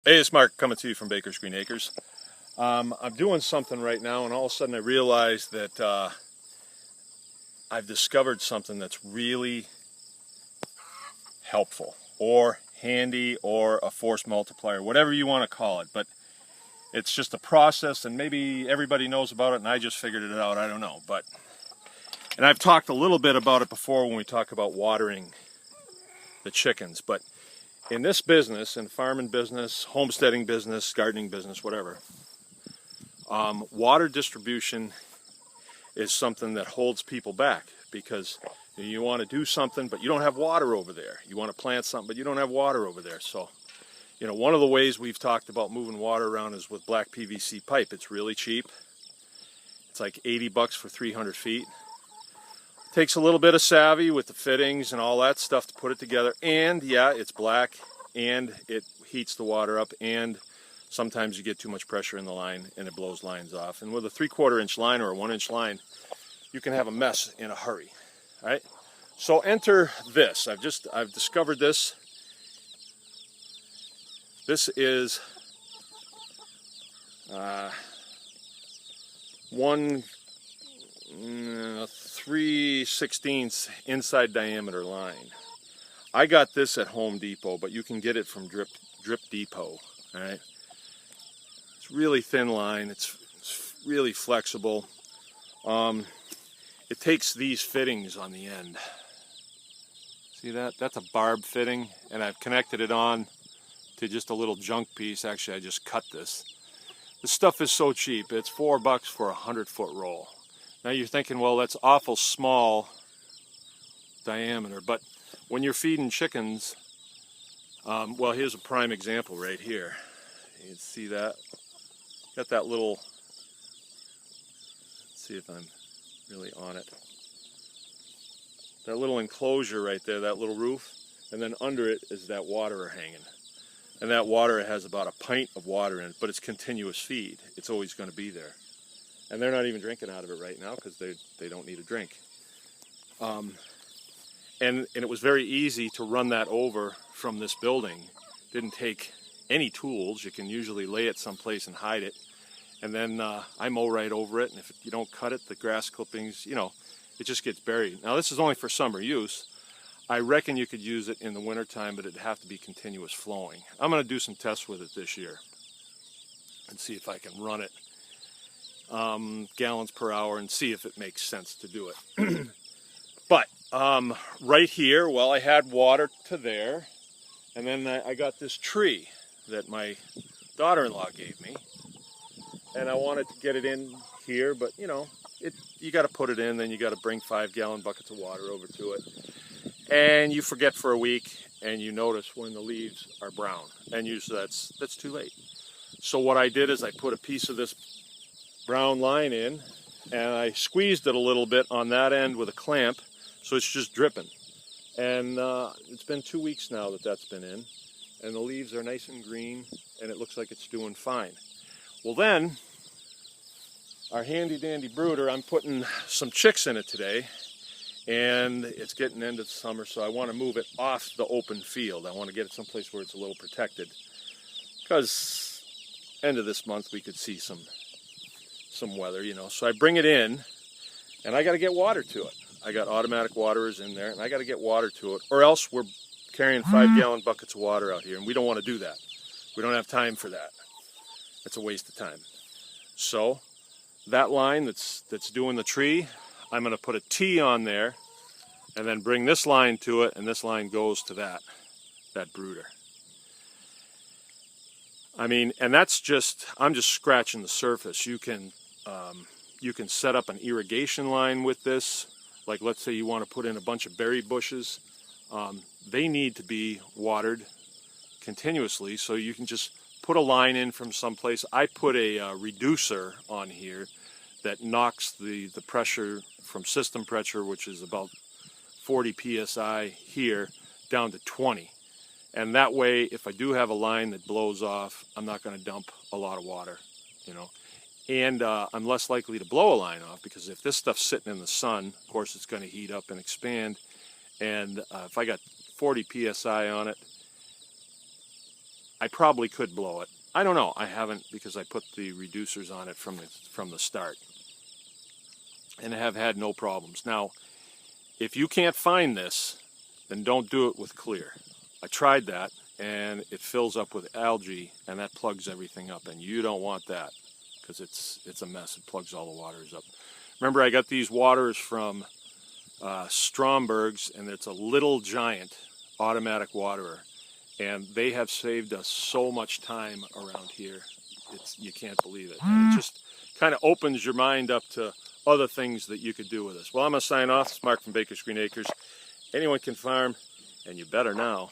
Hey, it's Mark coming to you from Baker's Green Acres. I'm doing something right now, and all of a sudden I realized that I've discovered something that's really helpful, or handy, or a force multiplier, whatever you want to call it. But it's just a process, and maybe everybody knows about it, and I just figured it out. I don't know, and I've talked a little bit about it before when we talk about watering the chickens. But in this business, in farming business, homesteading business, gardening business, whatever, water distribution is something that holds people back, because you want to do something but you don't have water over there. You want to plant something but you don't have water over there. So, one of the ways we've talked about moving water around is with black PVC pipe. It's really cheap. It's like 80 bucks for 300 feet. Takes a little bit of savvy with the fittings and all that stuff to put it together. And yeah, it's black, and it heats the water up, and sometimes you get too much pressure in the line and it blows lines off. And with a 3/4 inch line or a 1 inch line, you can have a mess in a hurry. All right. So enter this. I've discovered this. This is 3/16 inside diameter line. I got this at Home Depot, but you can get it from Drip Depot. All right. It's really thin line. It's really flexible. It takes these fittings on the end. See that? That's a barb fitting, and I've connected it on to just a little junk piece. Actually, I just cut this. This stuff is so cheap. It's $4 for a 100-foot roll. Now you're thinking, well, that's awful small diameter, but when you're feeding chickens, well, here's a prime example right here. You can see that. Got that little, let's see if I'm really on it. That little enclosure right there, that little roof, and then under it is that waterer hanging. And that water has about a pint of water in it, but it's continuous feed. It's always going to be there. And they're not even drinking out of it right now because they don't need a drink. And it was very easy to run that over from this building. Didn't take any tools. You can usually lay it someplace and hide it. And then I mow right over it, and if you don't cut it, the grass clippings, it just gets buried. Now this is only for summer use. I reckon you could use it in the wintertime, but it'd have to be continuous flowing. I'm going to do some tests with it this year and see if I can run it gallons per hour and see if it makes sense to do it. But right here, well, I had water to there, and then I got this tree that my daughter-in-law gave me, and I wanted to get it in here, but you got to put it in, then you got to bring 5-gallon buckets of water over to it. And you forget for a week, and you notice when the leaves are brown, and usually that's too late. So what I did is I put a piece of this brown line in, and I squeezed it a little bit on that end with a clamp, so it's just dripping. And it's been 2 weeks now that that's been in, and the leaves are nice and green, and it looks like it's doing fine. Well then, our handy dandy brooder, I'm putting some chicks in it today, and it's getting into the summer, so I want to move it off the open field. I want to get it someplace where it's a little protected, because end of this month we could see some weather, So I bring it in, and I got to get water to it. I got automatic waterers in there, and I got to get water to it, or else we're carrying 5-gallon buckets of water out here, and we don't want to do that. We don't have time for that. It's a waste of time. So that line that's doing the tree, I'm going to put a T on there, and then bring this line to it, and this line goes to that brooder. I mean, and I'm just scratching the surface. You can set up an irrigation line with this. Like, let's say you want to put in a bunch of berry bushes. They need to be watered continuously, so you can just put a line in from someplace. I put a reducer on here that knocks the pressure from system pressure, which is about 40 psi here, down to 20. And that way, if I do have a line that blows off, I'm not going to dump a lot of water, And I'm less likely to blow a line off, because if this stuff's sitting in the sun, of course it's going to heat up and expand. And if I got 40 psi on it, I probably could blow it. I don't know. I haven't, because I put the reducers on it from the start, and I have had no problems. Now, if you can't find this, then don't do it with clear. I tried that, and it fills up with algae, and that plugs everything up, and you don't want that, because it's a mess. It plugs all the waters up. Remember, I got these waters from Stromberg's, and it's a Little Giant automatic waterer, and they have saved us so much time around here. You can't believe it. And it just kind of opens your mind up to other things that you could do with this. Well, I'm going to sign off. It's Mark from Baker's Green Acres. Anyone can farm, and you better now.